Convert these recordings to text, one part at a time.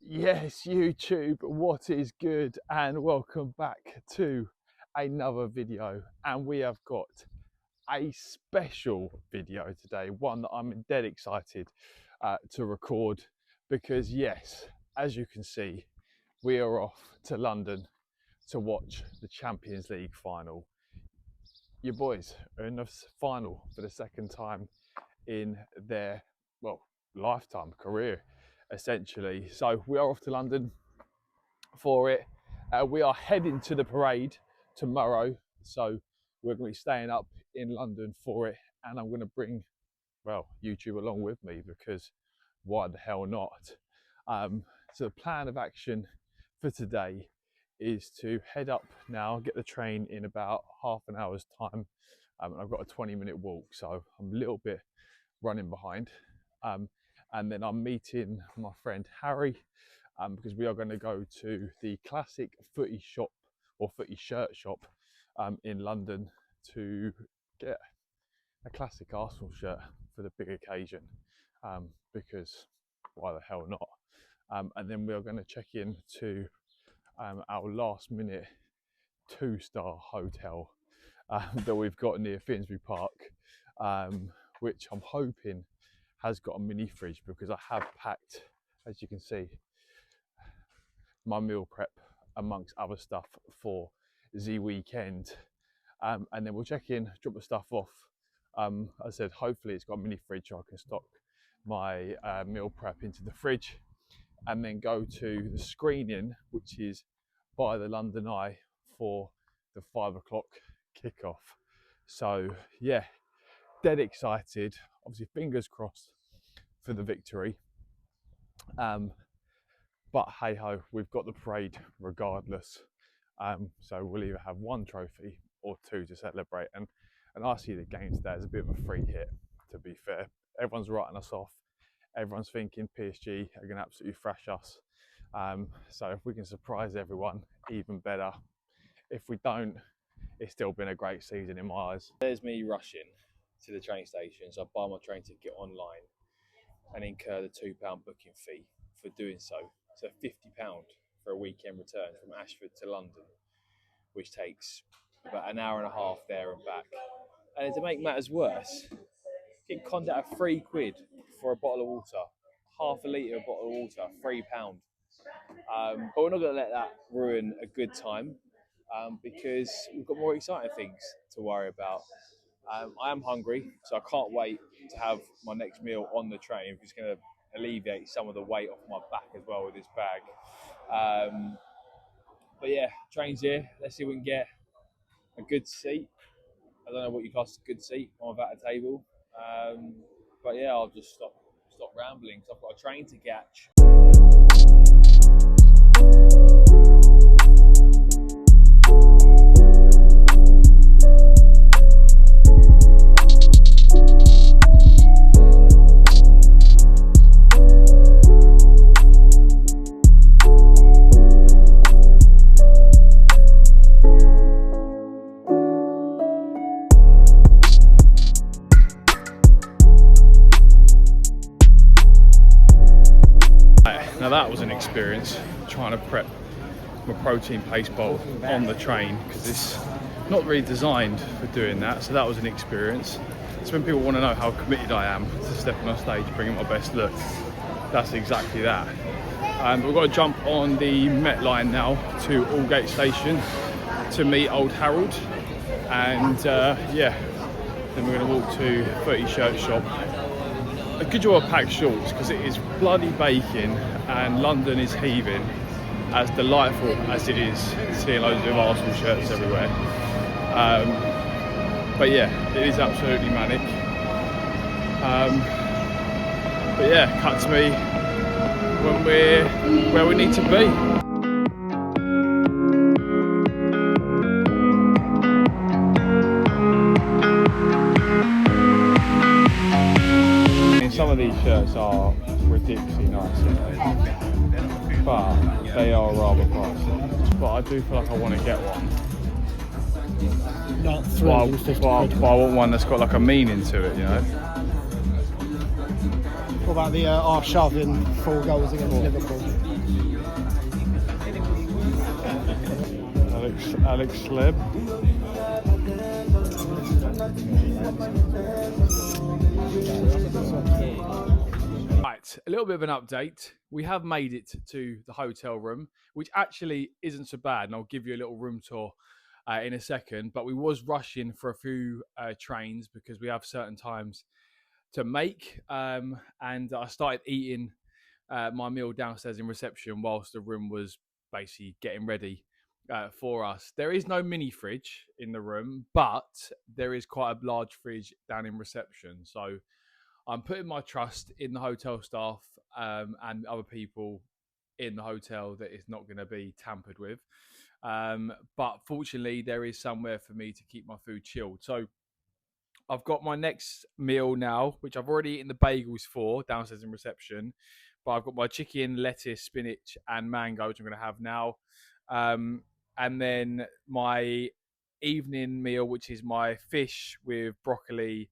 Yes, YouTube, what is good, and welcome back to another video. And we have got a special video today, one that I'm dead excited to record, because yes, as you can see, we are off to London to watch the Champions League final. Your boys are in the final for the second time in their, well, lifetime career, essentially. So we are off to London for it. We are heading to the parade tomorrow, so we're going to be staying up in London for it, and I'm going to bring, well, YouTube along with me, because why the hell not? So the plan of action for today is to head up now, get the train in about half an hour's time. I've got a 20-minute walk, so I'm a little bit running behind. And then I'm meeting my friend Harry, because we are going to go to the classic footy shop, or footy shirt shop, in London, to get a classic Arsenal shirt for the big occasion, because why the hell not? And then we are going to check in to our last minute 2-star hotel that we've got near Finsbury Park, which I'm hoping has got a mini fridge, because I have packed, as you can see, my meal prep amongst other stuff for the weekend. And then we'll check in, drop the stuff off. As I said, hopefully it's got a mini fridge so I can stock my meal prep into the fridge, and then go to the screening, which is by the London Eye, for the 5 o'clock kickoff. So yeah, dead excited. Obviously, fingers crossed for the victory. But hey ho, we've got the parade regardless. So we'll either have one trophy or two to celebrate. And I see the game today as a bit of a free hit, to be fair. Everyone's writing us off. Everyone's thinking PSG are going to absolutely thrash us. So if we can surprise everyone, even better. If we don't, it's still been a great season in my eyes. There's me rushing to the train station, so I buy my train ticket online and incur the £2 booking fee for doing so. So £50 for a weekend return from Ashford to London, which takes about an hour and a half there and back. And to make matters worse, get conned out of £3 for a bottle of water, half a litre of bottle of water, £3. But we're not going to let that ruin a good time, because we've got more exciting things to worry about. I am hungry, so I can't wait to have my next meal on the train, which is going to alleviate some of the weight off my back as well with this bag. But yeah, train's here. Let's see if we can get a good seat. I don't know what you class as a good seat. I'm about a table. But yeah, I'll just stop rambling, because I've got a train to catch. Now that was an experience, trying to prep my protein paste bowl on the train, because it's not really designed for doing that. So that was an experience. So when people want to know how committed I am to stepping on stage, bringing my best look, that's exactly that. We've got to jump on the Met line now to Aldgate Station to meet old Harold, and yeah, then we're going to walk to 30 Shirt Shop. A good job of packed shorts, because it is bloody baking and London is heaving, as delightful as it is seeing loads of Arsenal shirts everywhere. But yeah, it is absolutely manic. But yeah, cut to me when we're where we need to be. shirts are ridiculously nice, but they are rather pricey. But I do feel like I want to get one. Not But 350 quid. I want one that's got like a meaning to it, you know. What about the Arshav in 4 goals against Liverpool? Alex Sleb. Right, a little bit of an update. We have made it to the hotel room, which actually isn't so bad, and I'll give you a little room tour in a second. But we was rushing for a few trains because we have certain times to make, and I started eating my meal downstairs in reception whilst the room was basically getting ready for us. There is no mini fridge in the room, but there is quite a large fridge down in reception. So I'm putting my trust in the hotel staff and other people in the hotel that it's not going to be tampered with. But fortunately, there is somewhere for me to keep my food chilled. So I've got my next meal now, which I've already eaten the bagels for downstairs in reception. But I've got my chicken, lettuce, spinach, and mango, which I'm going to have now. And then my evening meal, which is my fish with broccoli,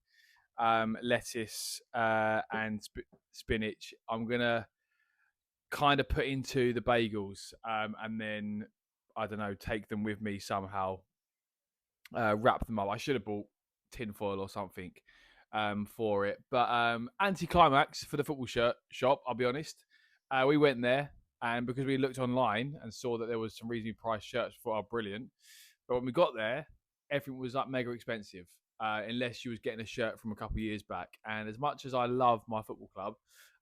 lettuce, and spinach. I'm going to kind of put into the bagels and then, I don't know, take them with me somehow, wrap them up. I should have bought tinfoil or something for it, but anticlimax for the football shirt shop, I'll be honest. We went there, and because we looked online and saw that there was some reasonably priced shirts, we thought, oh, brilliant. But when we got there, everything was like mega expensive, unless you was getting a shirt from a couple of years back. And as much as I love my football club,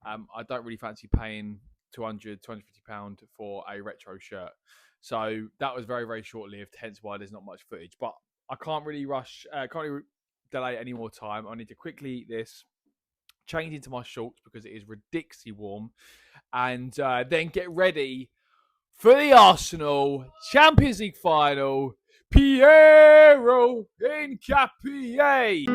I don't really fancy paying £250 for a retro shirt. So that was very, very short-lived, hence why there's not much footage. But I can't really delay any more time. I need to quickly eat this, change into my shorts because it is ridiculously warm, and then get ready for the Arsenal Champions League final. Piero Hincapié.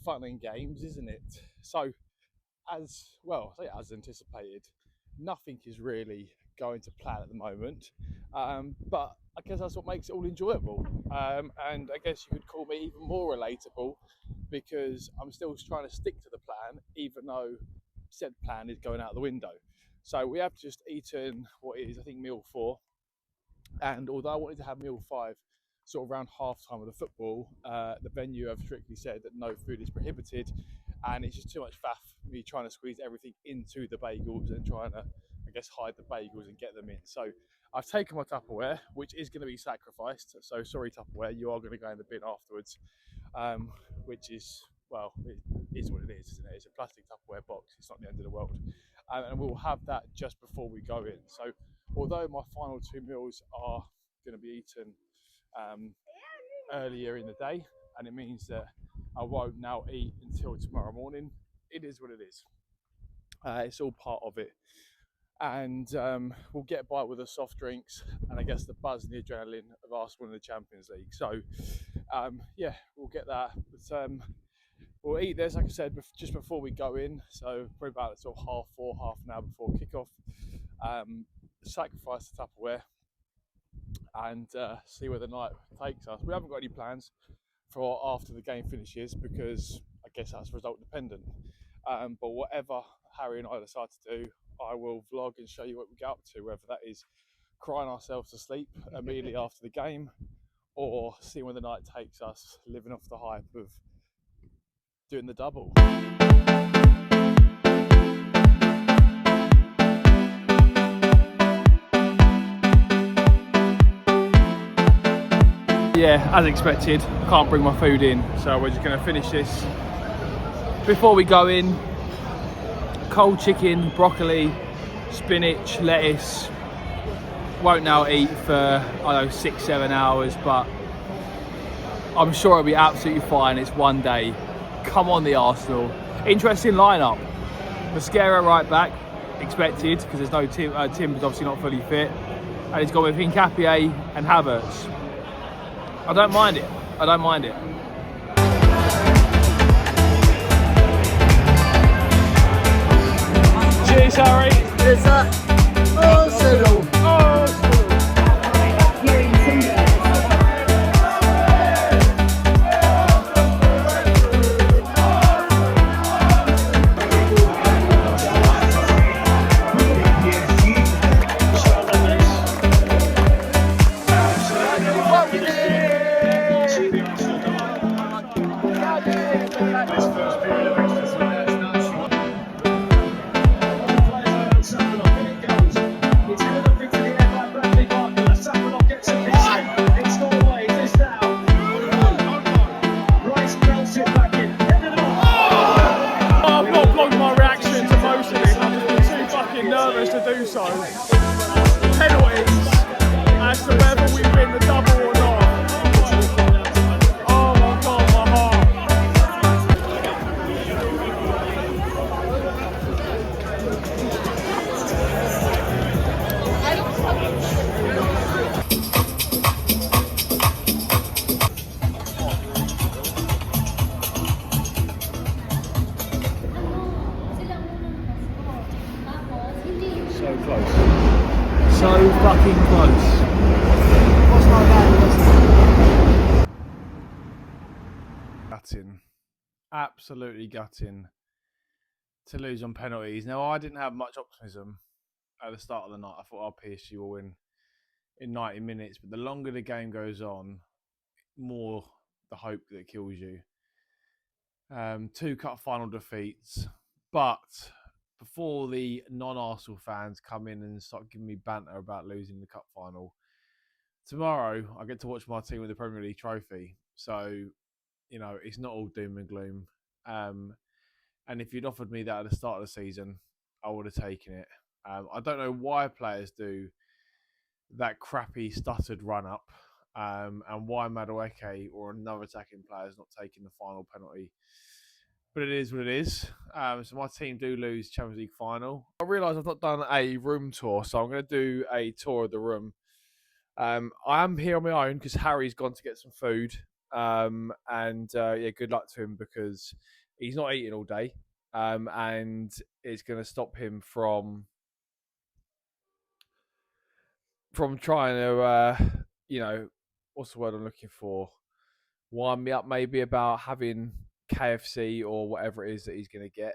Fun and games, isn't it? So, as anticipated, nothing is really going to plan at the moment, but I guess that's what makes it all enjoyable, and I guess you could call me even more relatable because I'm still trying to stick to the plan, even though said plan is going out the window. So we have just eaten what is, I think, meal 4, and although I wanted to have meal 5 sort of around half time of the football, the venue have strictly said that no food is prohibited, and it's just too much faff me trying to squeeze everything into the bagels and trying to, I guess, hide the bagels and get them in. So I've taken my Tupperware, which is going to be sacrificed. So sorry, Tupperware, you are going to go in the bin afterwards, which is, well, it is what it is, isn't it? It's a plastic Tupperware box. It's not the end of the world. And we'll have that just before we go in. So although my final 2 meals are going to be eaten earlier in the day, and it means that I won't now eat until tomorrow morning, it is what it is. It's all part of it, and we'll get by with the soft drinks and I guess the buzz and the adrenaline of Arsenal in the Champions League. So yeah, we'll get that, but we'll eat this, like I said, just before we go in, so probably about sort of half an hour before kickoff. Sacrifice the Tupperware and see where the night takes us. We haven't got any plans for after the game finishes because I guess that's result dependent. But whatever Harry and I decide to do, I will vlog and show you what we get up to, whether that is crying ourselves to sleep immediately after the game or seeing where the night takes us, living off the hype of doing the double. Yeah, as expected, can't bring my food in, so we're just going to finish this before we go in. Cold chicken, broccoli, spinach, lettuce. Won't now eat for, I don't know, 6-7 hours, but I'm sure it'll be absolutely fine. It's one day. Come on, the Arsenal. Interesting lineup. Mosquera right back, expected, because there's no Tim. Tim's obviously not fully fit. And he's gone with Hincapié and Havertz. I don't mind it. I don't mind it. Cheers, Harry. It's Arsenal. Nervous to do so. Penalties as to whether we win the double or not. Oh my god, my heart. So close. So fucking close. Gutting, absolutely gutting to lose on penalties. Now, I didn't have much optimism at the start of the night. I thought I'll PSG will win in 90 minutes, but the longer the game goes on, more the hope that kills you. 2 cup final defeats, but before the non-Arsenal fans come in and start giving me banter about losing the cup final, tomorrow I get to watch my team with the Premier League trophy. So, you know, it's not all doom and gloom. And if you'd offered me that at the start of the season, I would have taken it. I don't know why players do that crappy stuttered run-up, and why Madueke or another attacking player is not taking the final penalty. But it is what it is. So my team do lose Champions League final. I realise I've not done a room tour, so I'm going to do a tour of the room. I am here on my own because Harry's gone to get some food. Yeah, good luck to him because he's not eating all day. And it's going to stop him from trying to, you know, what's the word I'm looking for? Wind me up maybe about having KFC or whatever it is that he's going to get.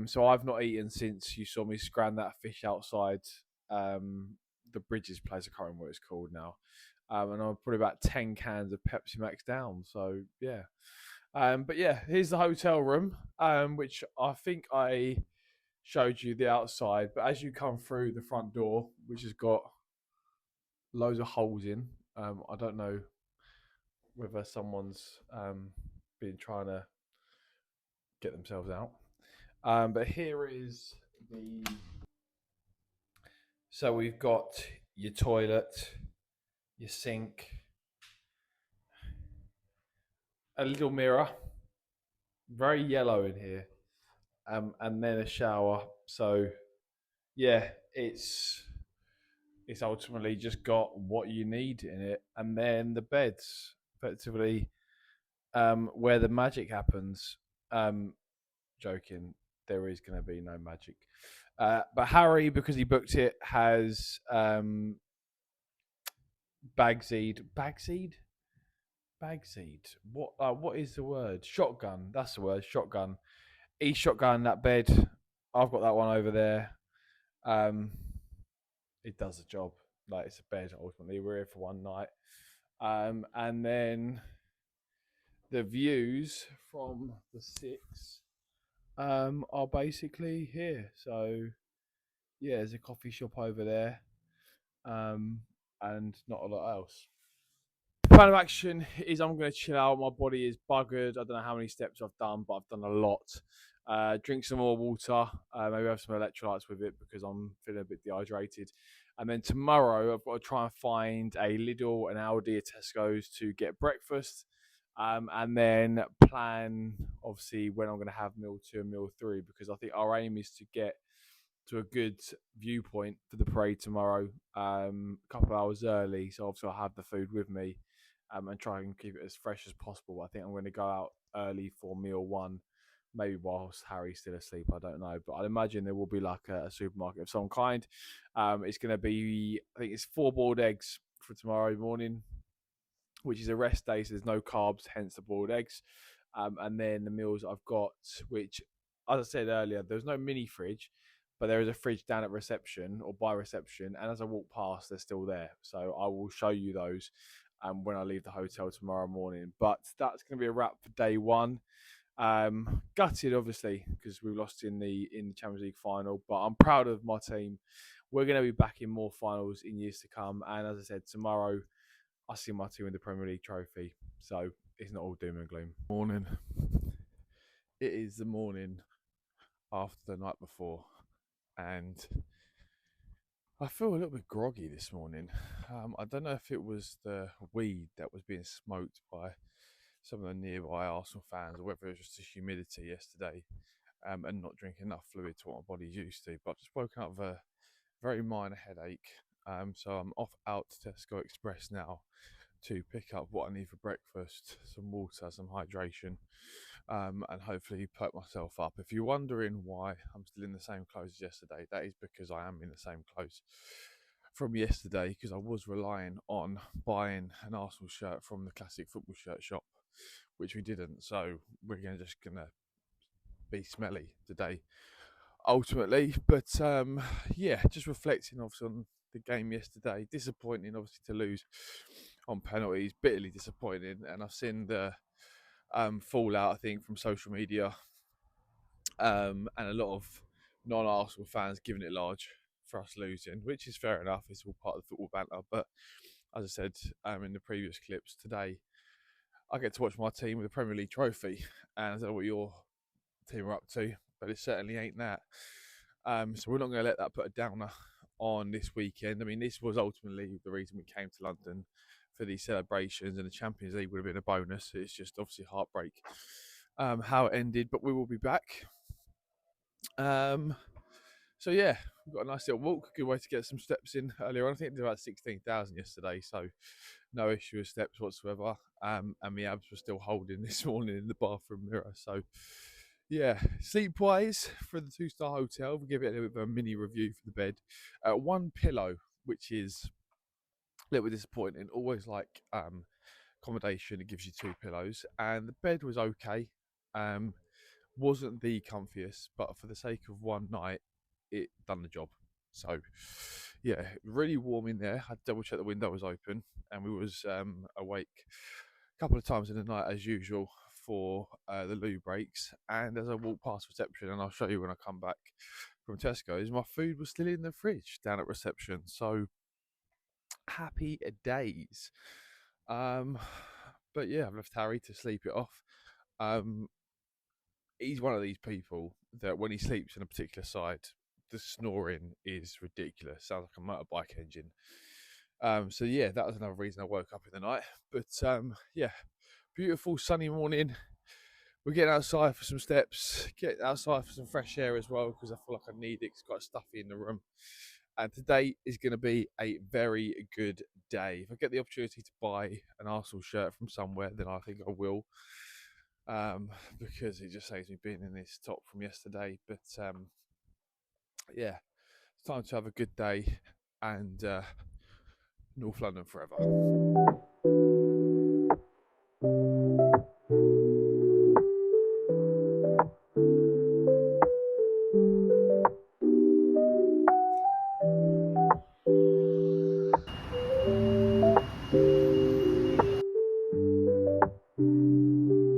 So I've not eaten since you saw me scran that fish outside the Bridges place. I can't remember what it's called now. And I'll put about 10 cans of Pepsi Max down. So, yeah. But yeah, here's the hotel room, which I think I showed you the outside. But as you come through the front door, which has got loads of holes in, I don't know whether someone's been trying to get themselves out. But here is the... So we've got your toilet, your sink, a little mirror, very yellow in here, and then a shower. So yeah, it's ultimately just got what you need in it, and then the beds, effectively, where the magic happens. Joking, there is going to be no magic. But Harry, because he booked it, has Bagseed. What is the word? Shotgun. That's the word. Shotgun. He's shotgun that bed. I've got that one over there. It does the job. Like, it's a bed. Ultimately, we're here for one night. And then the views from the 6 are basically here. So yeah, there's a coffee shop over there, and not a lot else. plan of action is I'm going to chill out. My body is buggered. I don't know how many steps I've done, but I've done a lot. Drink some more water. Maybe have some electrolytes with it because I'm feeling a bit dehydrated. And then tomorrow I've got to try and find a Lidl, an Aldi, a Tesco's to get breakfast. And then plan, obviously, when I'm going to have meal 2 and meal 3, because I think our aim is to get to a good viewpoint for the parade tomorrow, a couple of hours early. So obviously I'll have the food with me, and try and keep it as fresh as possible. I think I'm going to go out early for meal 1, maybe whilst Harry's still asleep. I don't know, but I'd imagine there will be like a supermarket of some kind. It's going to be, I think it's 4 boiled eggs for tomorrow morning, which is a rest day, so there's no carbs, hence the boiled eggs. And then the meals I've got, which, as I said earlier, there's no mini fridge, but there is a fridge down at reception or by reception. And as I walk past, they're still there. So I will show you those when I leave the hotel tomorrow morning. But that's going to be a wrap for day 1. Gutted, obviously, because we lost in the Champions League final, but I'm proud of my team. We're going to be back in more finals in years to come. And as I said, tomorrow I see my team win the Premier League trophy, so it's not all doom and gloom. Morning. It is the morning after the night before, and I feel a little bit groggy this morning. I don't know if it was the weed that was being smoked by some of the nearby Arsenal fans, or whether it was just the humidity yesterday, and not drinking enough fluid to what my body's used to. But I've just woken up with a very minor headache, so I'm off out to Tesco Express now to pick up what I need for breakfast, some water, some hydration, and hopefully perk myself up. If you're wondering why I'm still in the same clothes as yesterday, that is because I am in the same clothes from yesterday, because I was relying on buying an Arsenal shirt from the classic football shirt shop, which we didn't. So we're just gonna be smelly today, ultimately. But yeah, just reflecting obviously on the game yesterday. Disappointing, obviously, to lose on penalties. Bitterly disappointing, and I've seen the fallout, I think, from social media, and a lot of non-Arsenal fans giving it large for us losing, which is fair enough. It's all part of the football banter. But as I said in the previous clips today, I get to watch my team with a Premier League trophy, and I don't know what your team are up to, but it certainly ain't that. So we're not going to let that put a downer on this weekend. I mean, this was ultimately the reason we came to London, for these celebrations, and the Champions League would have been a bonus. It's just obviously heartbreak how it ended, but we will be back. So yeah, we've got a nice little walk. Good way to get some steps in earlier on. I think it did about 16,000 yesterday, so no issue with steps whatsoever. And my abs were still holding this morning in the bathroom mirror. So yeah, sleep-wise, for the 2-star hotel, we'll give it a little bit of a mini review for the bed. 1 pillow, which is a little bit disappointing. Always like accommodation, it gives you 2 pillows, and the bed was okay. Wasn't the comfiest, but for the sake of one night, it done the job. So yeah, really warm in there. I double checked the window was open, and we was awake a couple of times in the night as usual for the loo breaks. And as I walk past reception, and I'll show you when I come back from Tesco's, my food was still in the fridge down at reception. So happy days. But yeah, I've left Harry to sleep it off. He's one of these people that when he sleeps in a particular side, the snoring is ridiculous. Sounds like a motorbike engine. So yeah, that was another reason I woke up in the night. But yeah, beautiful sunny morning. We're getting outside for some steps, get outside for some fresh air as well, because I feel like I need it. It's quite stuffy in the room. And today is going to be a very good day. If I get the opportunity to buy an Arsenal shirt from somewhere, then I think I will. Because it just saves me being in this top from yesterday. But yeah, it's time to have a good day, and North London forever.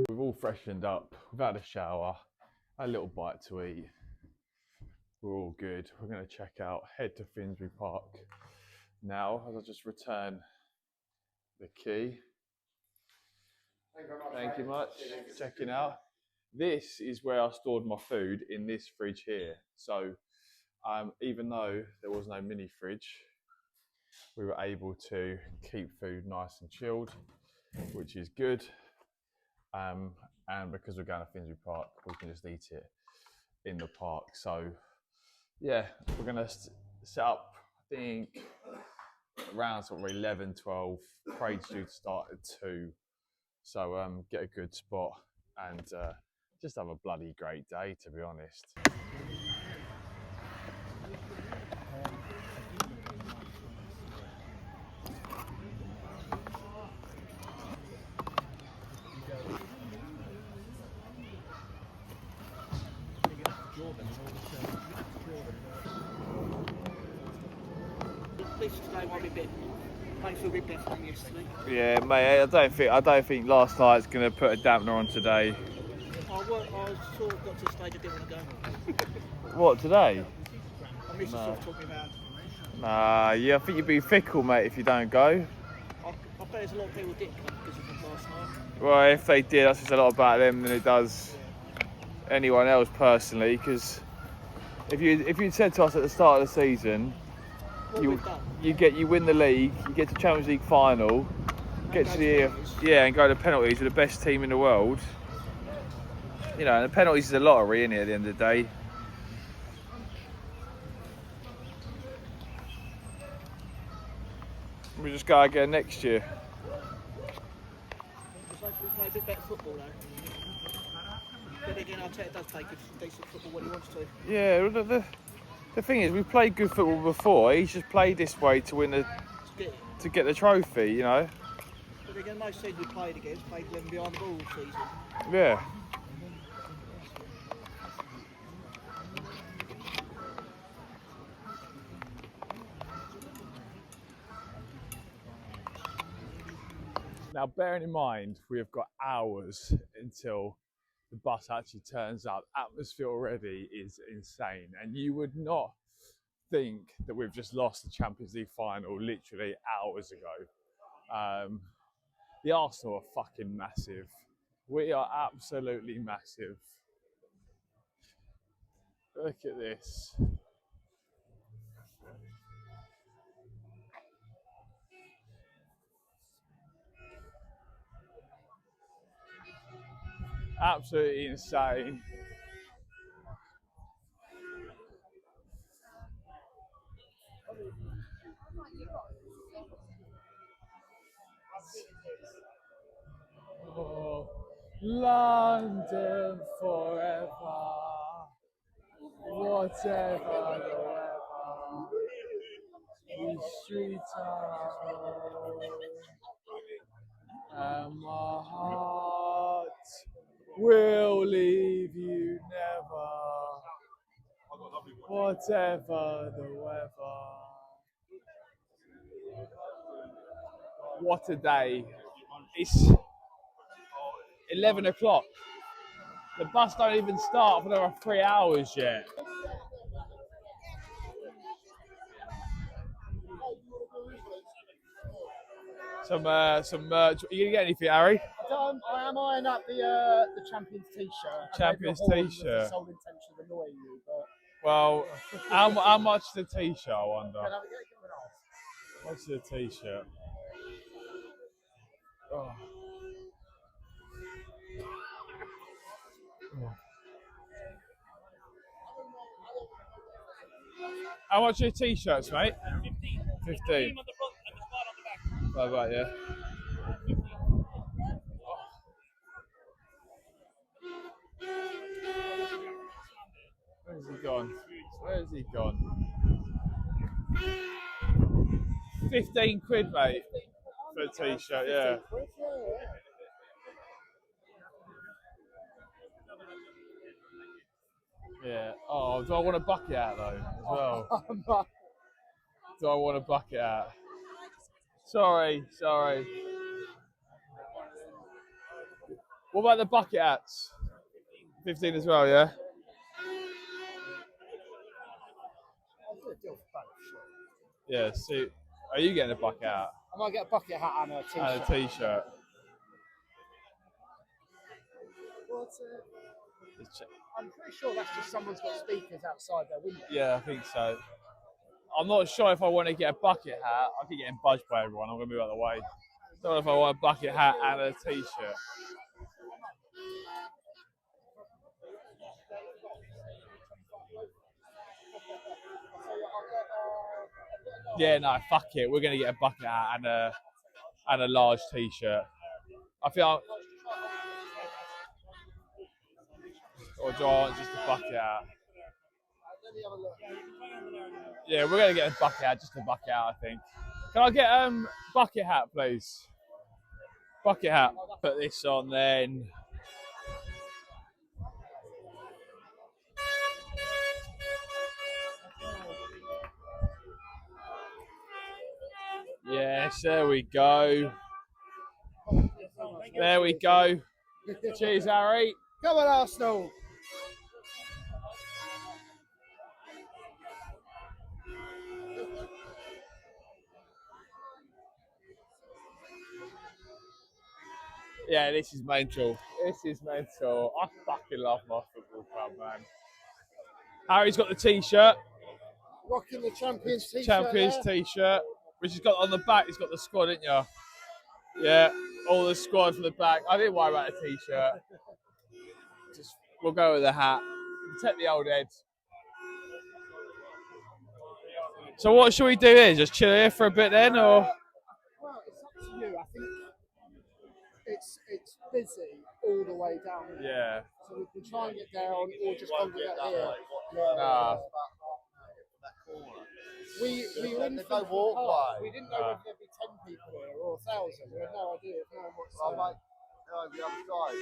We've all freshened up, we've had a shower, a little bite to eat. We're all good. We're going to check out, head to Finsbury Park now, as I just return the key. Thank you much. Checking out. This is where I stored my food in this fridge here. So even though there was no mini fridge, we were able to keep food nice and chilled, which is good. And because we're going to Finsbury Park, we can just eat it in the park. So yeah, we're going to set up, I think, around sort of 11, 12. Parade's due to start at 2. So get a good spot and just have a bloody great day, to be honest. This today might be a bit, might feel a bit better than yesterday. Yeah, mate. I don't think last night's going to put a dampener on today. I sort of got to the stage I didn't want to go. What, today? I miss sort of talking about. Nah, yeah, I think you'd be fickle, mate, if you don't go. I bet there's a lot of people who didn't come because of the last night. Well, if they did, that says a lot about them than it does anyone else personally. Because if you'd said to us at the start of the season, you win the league, you get to Champions League final, get to the and go to penalties with the best team in the world. You know, and the penalties is a lottery, isn't it, at the end of the day? We just go again next year. We play a bit better football though. But again, Arteta does play good, decent football when he wants to. Yeah, the thing is, we've played good football before. He's just played this way to win to get the trophy, you know. But again, most teams we played against played them behind the ball all season. Yeah. Now, bearing in mind, we have got hours until the bus actually turns up. Atmosphere already is insane, and you would not think that we've just lost the Champions League final literally hours ago. The Arsenal are fucking massive. We are absolutely massive. Look at this. Absolutely insane. Oh, London forever, whatever the weather, these streets are cold, and my heart will leave you never, whatever the weather. What a day. It's 11 o'clock. The bus don't even start for another 3 hours yet. Some merch. Are you gonna get anything, Harry? I am eyeing up the Champions T-shirt. Champions T-shirt. The sole intention of annoying you, but Well, how much the T-shirt, I wonder? can I get it off? What's the T-shirt? Oh. How much are your T-shirts, mate? 15. Bye bye, yeah. Where's he gone? Where's he gone? 15 quid, mate, for a T-shirt, yeah. Yeah. Oh, do I want a bucket out though, as well? Do I want a bucket out? Sorry. What about the bucket hats? 15 as well, yeah? Yeah, so are you getting a bucket hat? I might get a bucket hat and a T-shirt. And a T-shirt. I'm pretty sure that's just someone's got speakers outside their window. Yeah, I think so. I'm not sure if I want to get a bucket hat. I keep getting budged by everyone. I'm going to move out of the way. Don't know if I want a bucket hat and a t-shirt. Yeah, no, fuck it. We're going to get a bucket hat and a large t-shirt. I feel. Or do I want just a bucket hat? Yeah, we're going to get a bucket hat, just a bucket hat, I think. Can I get bucket hat, please? Bucket hat. Put this on then. Yes, there we go. There we go. Cheers, Harry. Come on, Arsenal. Yeah, this is mental. This is mental. I fucking love my football club, man. Harry's got the t-shirt. Rocking the Champions t-shirt. Champions t-shirt, which has got on the back. It's got the squad, didn't you? Yeah, all the squad from the back. I didn't worry about the t-shirt. We'll go with the hat. Protect the old heads. So what should we do here? Just chill here for a bit then, or? Well, it's up to you. I think it's busy all the way down here. Yeah. So we can try and get down or just congregate here. Nah. We didn't know walkway. We didn't know whether there'd be 10 people here or 1,000. We had no idea. No one what's Well, mate, over the other side,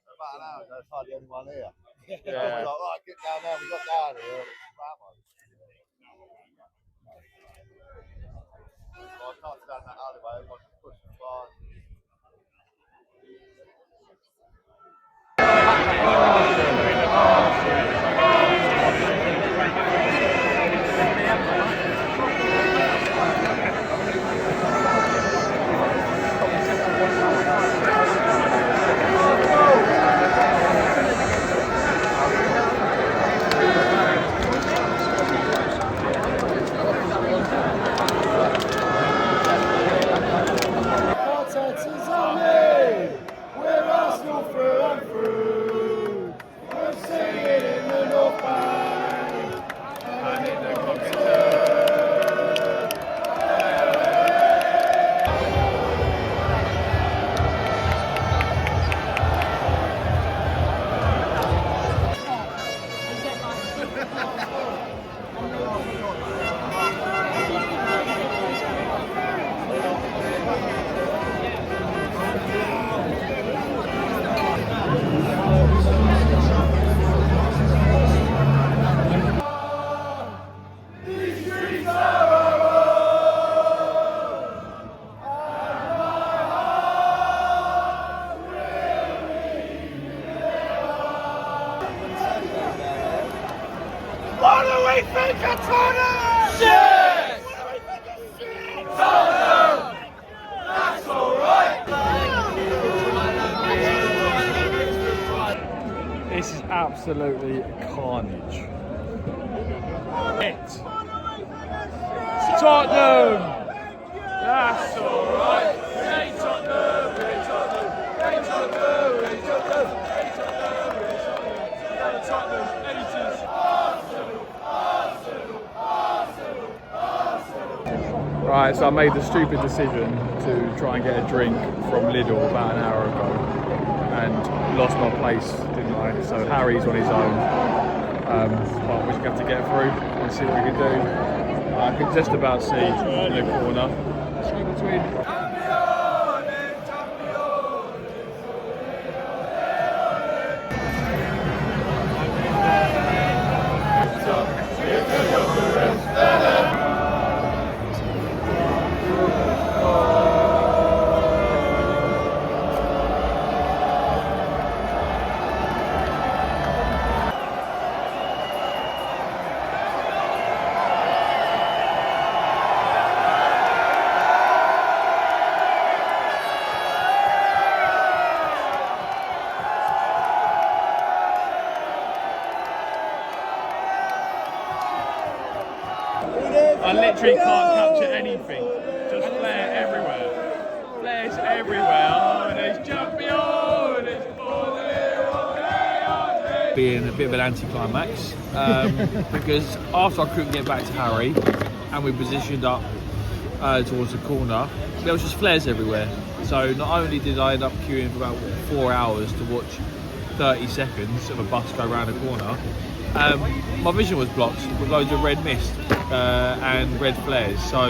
about an hour ago, there's hardly anyone here. Yeah. I was like, right, get down there. We got down here. That one. Well, I can't stand that alleyway. Everyone's pushing bars. What do we think of Tottenham? Shit! What do we think of shit? Tottenham! That's alright! This is absolutely carnage. Tottenham! That's alright! Hey Tottenham! Hey Tottenham! Hey Tottenham! Hey Tottenham! Hey Tottenham! Hey Tottenham! Ages! Right, so I made the stupid decision to try and get a drink from Lidl about an hour ago and lost my place, didn't I? So Harry's on his own, but we're just going to have to get through and see what we can do. I can just about see in the corner. Straight between. I literally can't capture anything. Just flare everywhere. Flares everywhere. Oh, and it's champion! It's being a bit of an anticlimax because after I couldn't get back to Harry and we positioned up towards the corner, there was just flares everywhere. So not only did I end up queuing for about 4 hours to watch 30 seconds of a bus go around a corner, my vision was blocked with loads of red mist and red flares. So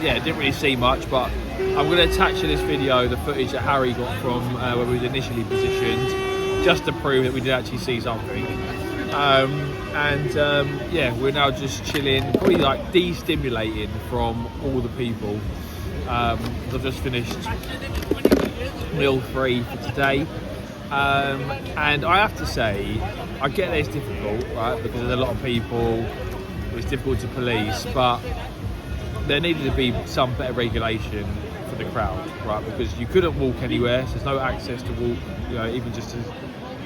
yeah, didn't really see much, but I'm going to attach to this video the footage that Harry got from where we was initially positioned, just to prove that we did actually see something. Yeah, we're now just chilling, probably like de-stimulating from all the people. I've just finished meal 3 for today. And I have to say, I get that it's difficult, right, because there's a lot of people, it's difficult to police, but there needed to be some better regulation for the crowd, right, because you couldn't walk anywhere, so there's no access to walk, you know, even just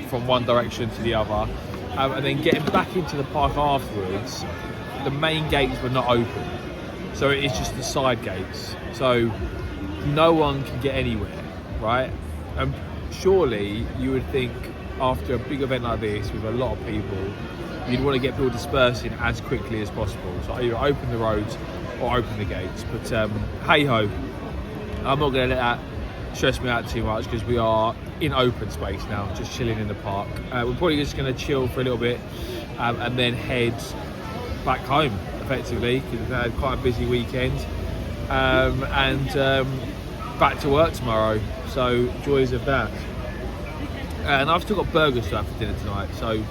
from one direction to the other. And then getting back into the park afterwards, the main gates were not open, so it's just the side gates, so no one can get anywhere, right? And surely you would think after a big event like this with a lot of people, you'd want to get people dispersing as quickly as possible, so either open the roads or open the gates. But hey ho, I'm not going to let that stress me out too much because we are in open space now, just chilling in the park. We're probably just going to chill for a little bit and then head back home effectively, because we've had quite a busy weekend, and back to work tomorrow, so joys of that. And I've still got burgers to have for dinner tonight, so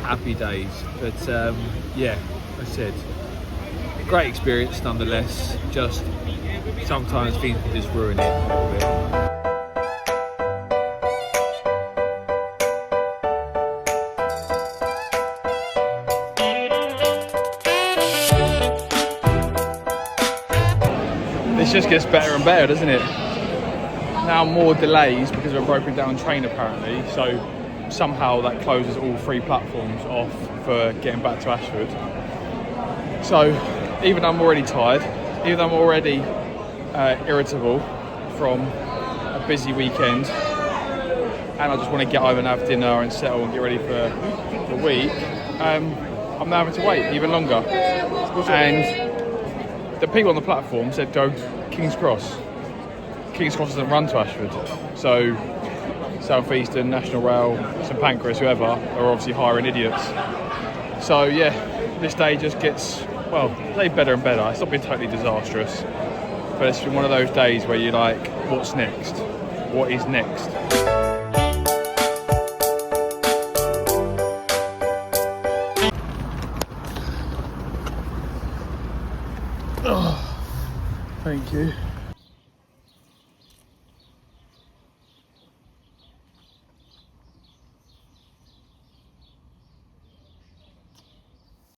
happy days. But yeah, like I said, great experience nonetheless, just sometimes things can just ruin it a little bit. This just gets better and better, doesn't it? Now more delays because of a broken down train apparently, so somehow that closes all 3 platforms off for getting back to Ashford. So even though I'm already tired, even though I'm already irritable from a busy weekend, and I just want to get home and have dinner and settle and get ready for the week, I'm now having to wait even longer. And the people on the platform said go King's Cross. King's Cross doesn't run to Ashford, so South Eastern, National Rail, St Pancras, whoever, are obviously hiring idiots. So yeah, this day just gets, well, say better and better. It's not been totally disastrous, but it's been one of those days where you're like, what's next? What is next? Oh, thank you.